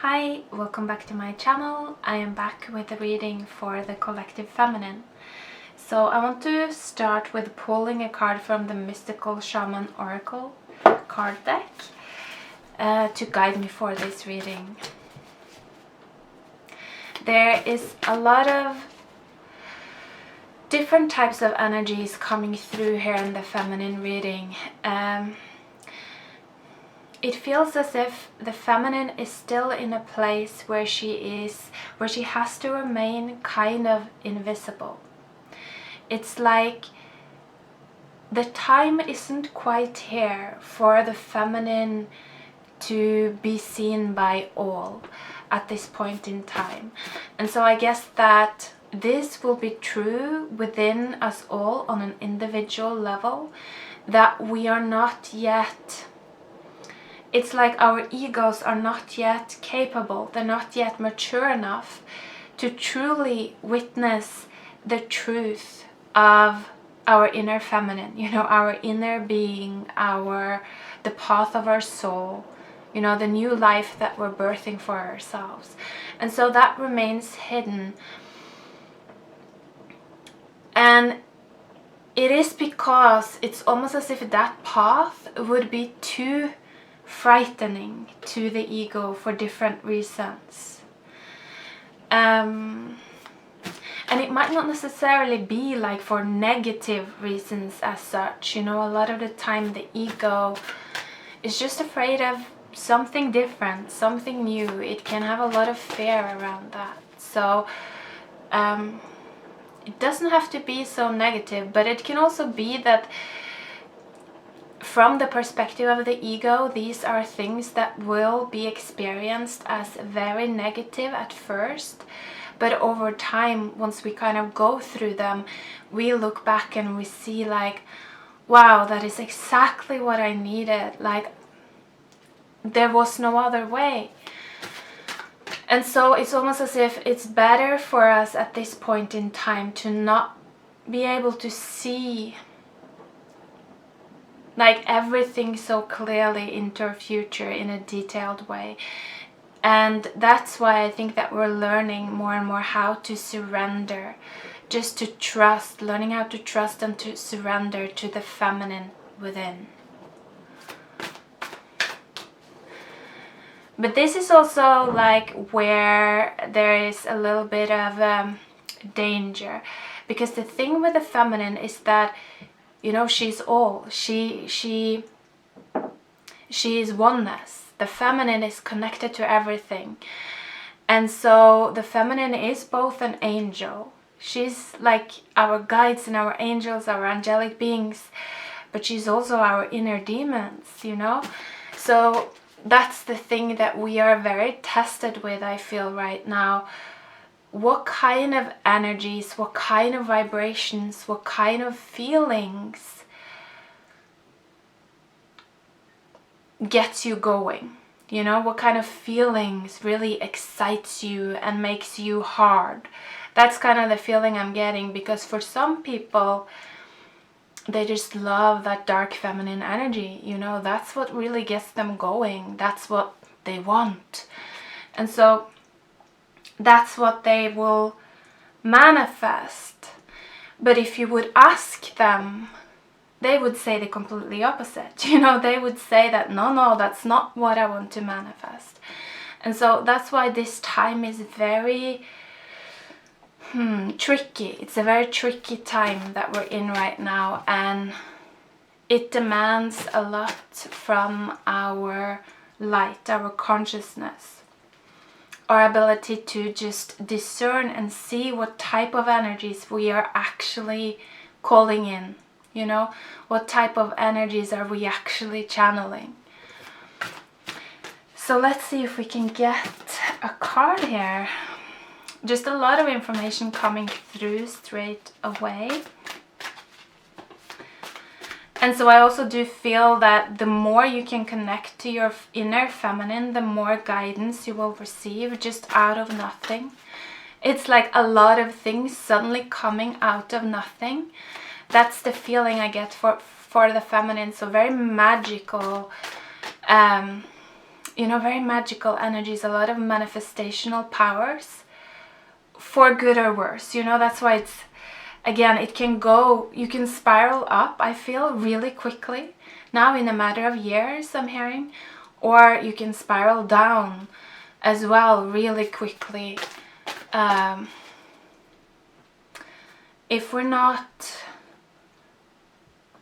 Hi, welcome back to my channel. I am back with a reading for the Collective Feminine. So I want to start with pulling a card from the Mystical Shaman Oracle card deck to guide me for this reading. There is a lot of different types of energies coming through here in the feminine reading. It feels as if the feminine is still in a place where she has to remain kind of invisible. It's like the time isn't quite here for the feminine to be seen by all at this point in time. And so I guess that this will be true within us all on an individual level, that we are not yet, it's like our egos are not yet capable, they're not yet mature enough to truly witness the truth of our inner feminine, our inner being, the path of our soul, the new life that we're birthing for ourselves. And so that remains hidden. And it is because it's almost as if that path would be too frightening to the ego for different reasons. And it might not necessarily be like for negative reasons as such. A lot of the time the ego is just afraid of something different, something new. It can have a lot of fear around that. So it doesn't have to be so negative, but it can also be that from the perspective of the ego, these are things that will be experienced as very negative at first. But over time, once we kind of go through them, we look back and we see like, wow, that is exactly what I needed. Like, there was no other way. And so it's almost as if it's better for us at this point in time to not be able to see like everything so clearly into our future in a detailed way. And that's why I think that we're learning more and more how to surrender, just to trust, learning how to trust and to surrender to the feminine within. But this is also like where there is a little bit of danger, because the thing with the feminine is that she's all. She is oneness. The feminine is connected to everything. And so the feminine is both an angel. She's like our guides and our angels, our angelic beings. But she's also our inner demons, So that's the thing that we are very tested with, I feel, right now. What kind of energies, what kind of vibrations, what kind of feelings gets you going? What kind of feelings really excites you and makes you hard? That's kind of the feeling I'm getting, because for some people, they just love that dark feminine energy. That's what really gets them going. That's what they want. And so that's what they will manifest. But if you would ask them, they would say the completely opposite. They would say that no, that's not what I want to manifest. And so that's why this time is very tricky. It's a very tricky time that we're in right now, and it demands a lot from our light, our consciousness, our ability to just discern and see what type of energies we are actually calling in. What type of energies are we actually channeling? So let's see if we can get a card here. Just a lot of information coming through straight away. And so I also do feel that the more you can connect to your inner feminine, the more guidance you will receive just out of nothing. It's like a lot of things suddenly coming out of nothing. That's the feeling I get for the feminine. So very magical you know, very magical energies, a lot of manifestational powers, for good or worse. You know, that's why it's, again, it can go, you can spiral up, I feel, really quickly now in a matter of years, I'm hearing, or you can spiral down as well really quickly, if we're not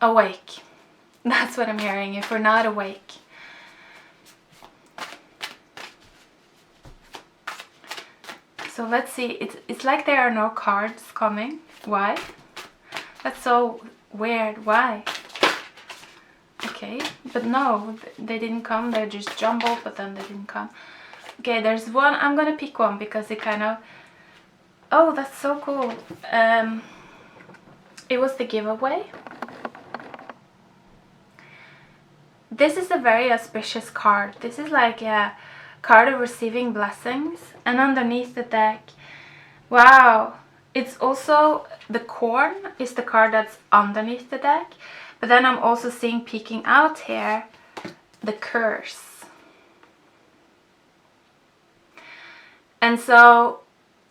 awake. That's what I'm hearing, if we're not awake. So let's see, it's like there are no cards coming. Why? That's so weird. Why? Okay, but no, they didn't come. They're just jumbled, but then they didn't come. Okay, there's one. I'm gonna pick one because it kind of... Oh, that's so cool. It was the giveaway. This is a very auspicious card. This is like a card of receiving blessings. And underneath the deck, wow, it's also the corn is the card that's underneath the deck. But then I'm also seeing peeking out here the curse. And so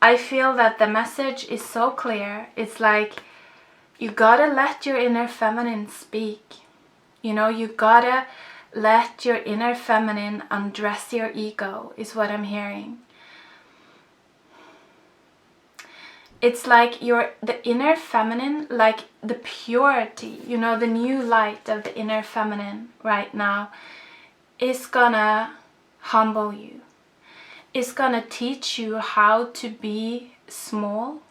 I feel that the message is so clear. It's like, you gotta let your inner feminine speak. You know, you gotta let your inner feminine undress your ego, is what I'm hearing. It's like the inner feminine, like the purity, you know, the new light of the inner feminine right now is gonna humble you. It's gonna teach you how to be small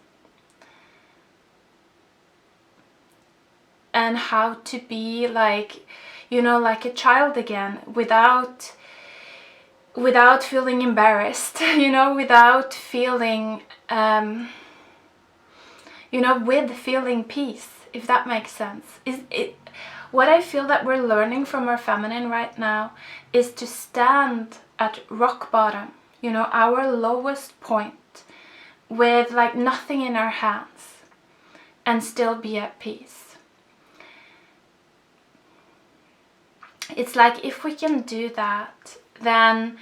and how to be like, you know, like a child again, without feeling embarrassed, you know, without feeling, you know, with feeling peace, if that makes sense. What I feel that we're learning from our feminine right now is to stand at rock bottom, you know, our lowest point, with like nothing in our hands, and still be at peace. It's like, if we can do that, then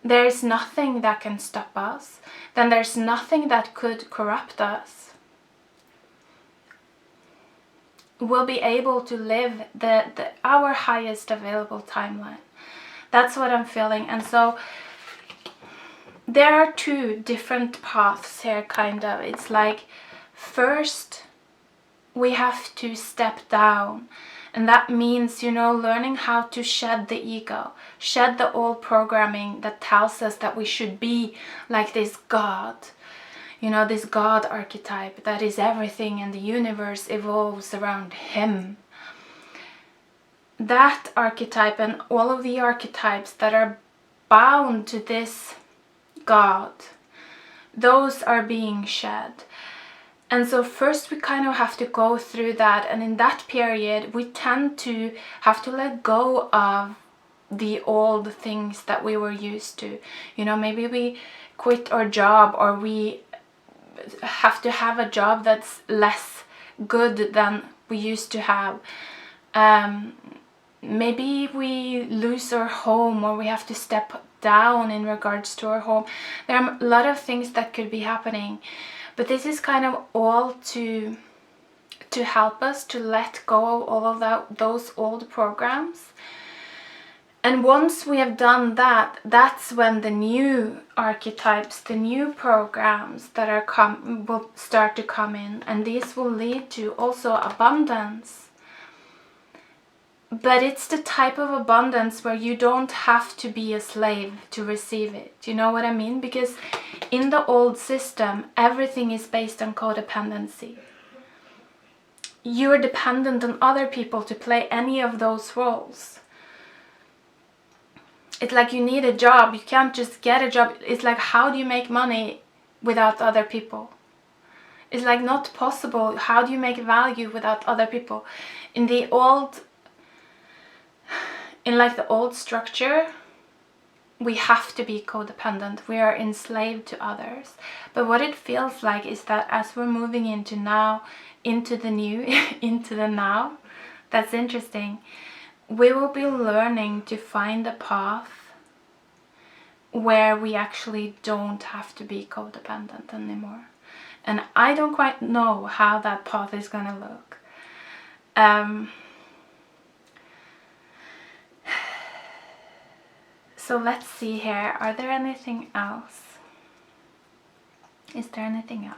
there's nothing that can stop us. Then there's nothing that could corrupt us. We'll be able to live our highest available timeline. That's what I'm feeling. And so there are two different paths here, kind of. It's like, first we have to step down. And that means, you know, learning how to shed the ego, shed the old programming that tells us that we should be like this God, you know, this God archetype that is everything and the universe evolves around him. That archetype and all of the archetypes that are bound to this God, those are being shed. And so first we kind of have to go through that, and in that period we tend to have to let go of the old things that we were used to. You know, maybe we quit our job, or we have to have a job that's less good than we used to have. Maybe we lose our home, or we have to step down in regards to our home. There are a lot of things that could be happening. But this is kind of all to help us to let go of all of those old programs. And once we have done that, that's when the new archetypes, the new programs that are will start to come in. And these will lead to also abundance. But it's the type of abundance where you don't have to be a slave to receive it. You know what I mean? Because in the old system, everything is based on codependency. You're dependent on other people to play any of those roles. It's like you need a job. You can't just get a job. It's like, how do you make money without other people? It's like not possible. How do you make value without other people? In the old structure, we have to be codependent. We are enslaved to others. But what it feels like is that as we're moving into the new, into the now, that's interesting. We will be learning to find a path where we actually don't have to be codependent anymore. And I don't quite know how that path is gonna look. So let's see here. Are there anything else? Is there anything else?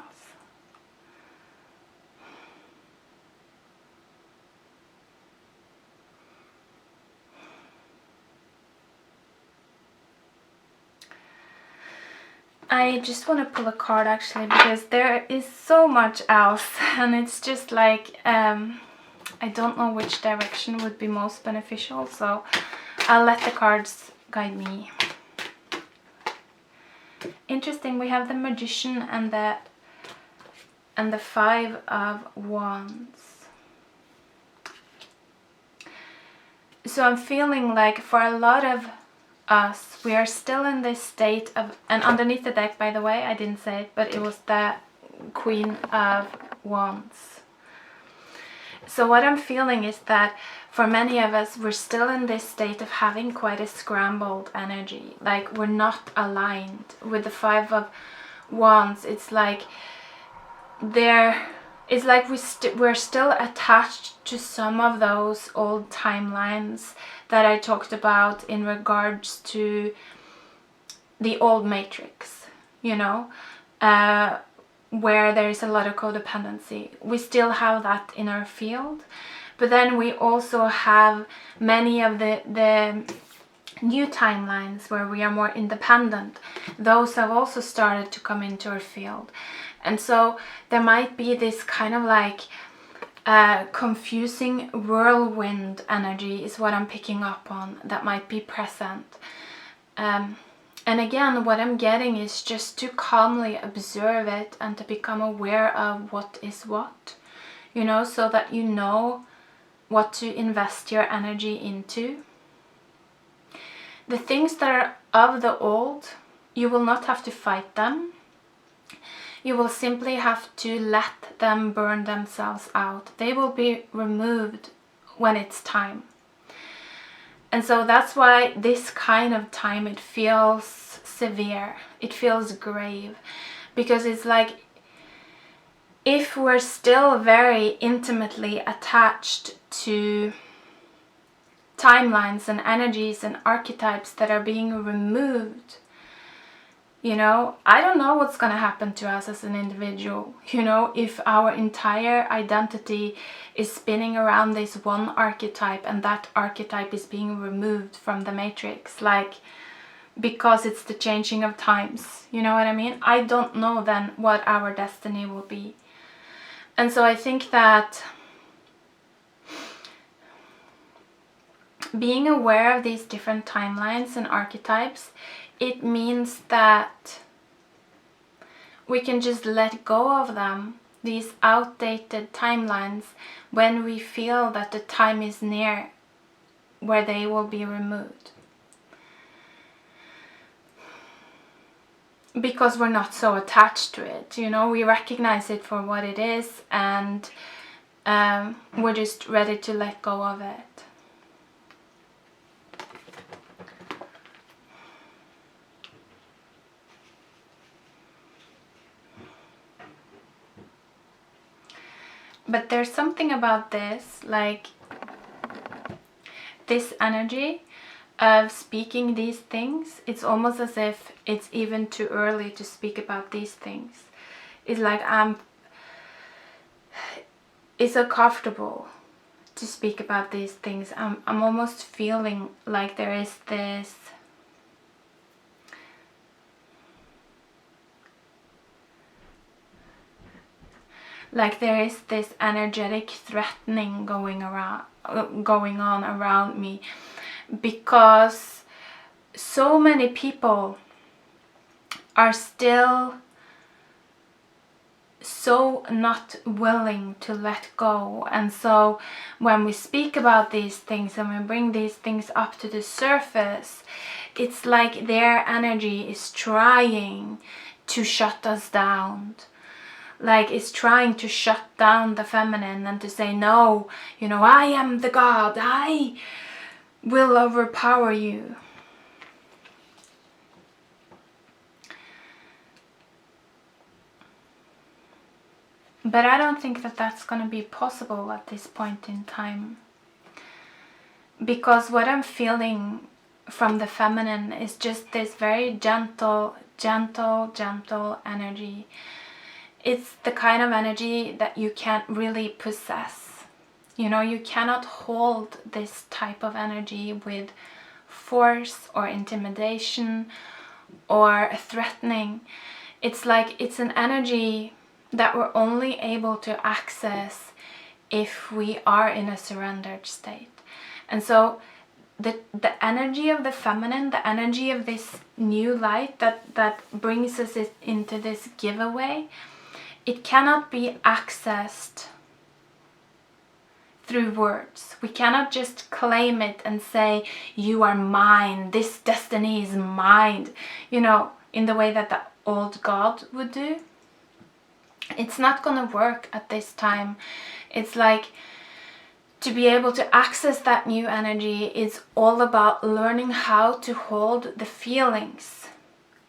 I just want to pull a card actually, because there is so much else and it's just like I don't know which direction would be most beneficial, so I'll let the cards guide me. Interesting, we have the Magician and the Five of Wands. So I'm feeling like for a lot of us, we are still in this state of, and underneath the deck, by the way, I didn't say it, but it was the Queen of Wands. So what I'm feeling is that for many of us, we're still in this state of having quite a scrambled energy. Like we're not aligned with the Five of Wands. It's like we're still attached to some of those old timelines that I talked about in regards to the old matrix, you know, where there is a lot of codependency. We still have that in our field, but then we also have many of the new timelines where we are more independent. Those have also started to come into our field. And so there might be this kind of like confusing whirlwind energy is what I'm picking up on, that might be present. And again, what I'm getting is just to calmly observe it and to become aware of what is what, you know, so that you know what to invest your energy into. The things that are of the old, you will not have to fight them. You will simply have to let them burn themselves out. They will be removed when it's time. And so that's why this kind of time, it feels severe. It feels grave. Because it's like, if we're still very intimately attached to timelines and energies and archetypes that are being removed, you know, I don't know what's going to happen to us as an individual, you know, if our entire identity is spinning around this one archetype and that archetype is being removed from the matrix, like, because it's the changing of times, you know what I mean? I don't know then what our destiny will be. And so I think that being aware of these different timelines and archetypes, it means that we can just let go of them, these outdated timelines, when we feel that the time is near where they will be removed. Because we're not so attached to it, you know, we recognize it for what it is, and we're just ready to let go of it. But there's something about this, like this energy of speaking these things, it's almost as if it's even too early to speak about these things. It's like it's so comfortable to speak about these things. I'm almost feeling like there is this energetic threatening going on around me, because so many people are still so not willing to let go. And so when we speak about these things and we bring these things up to the surface, it's like their energy is trying to shut us down. Like it's trying to shut down the feminine and to say, no, you know, I am the god, I will overpower you. But I don't think that that's going to be possible at this point in time. Because what I'm feeling from the feminine is just this very gentle energy. It's the kind of energy that you can't really possess. You know, you cannot hold this type of energy with force or intimidation or threatening. It's like it's an energy that we're only able to access if we are in a surrendered state. And so the energy of the feminine, the energy of this new light that brings us into this giveaway, it cannot be accessed through words. We cannot just claim it and say, you are mine, this destiny is mine, you know, in the way that the old God would do. It's not going to work at this time. It's like, to be able to access that new energy is all about learning how to hold the feelings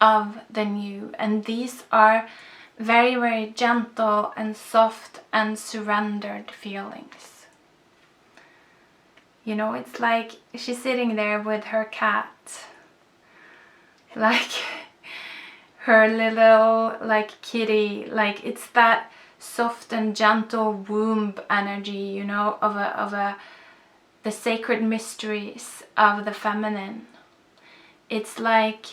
of the new. And these are very, very gentle and soft and surrendered feelings. You know, it's like she's sitting there with her cat. Like her little like kitty. Like it's that soft and gentle womb energy, you know, of the sacred mysteries of the feminine. It's like,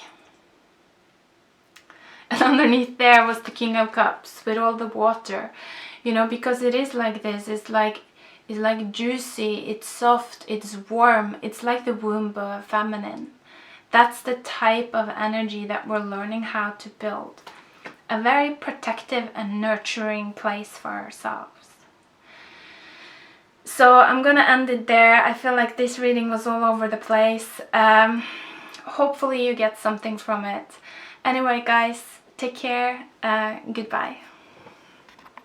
and underneath there was the King of Cups with all the water, you know, because it is like this. It's like juicy, it's soft, it's warm. It's like the womb of a feminine. That's the type of energy that we're learning how to build. A very protective and nurturing place for ourselves. So I'm gonna end it there. I feel like this reading was all over the place. Hopefully you get something from it. Anyway guys, take care. Goodbye.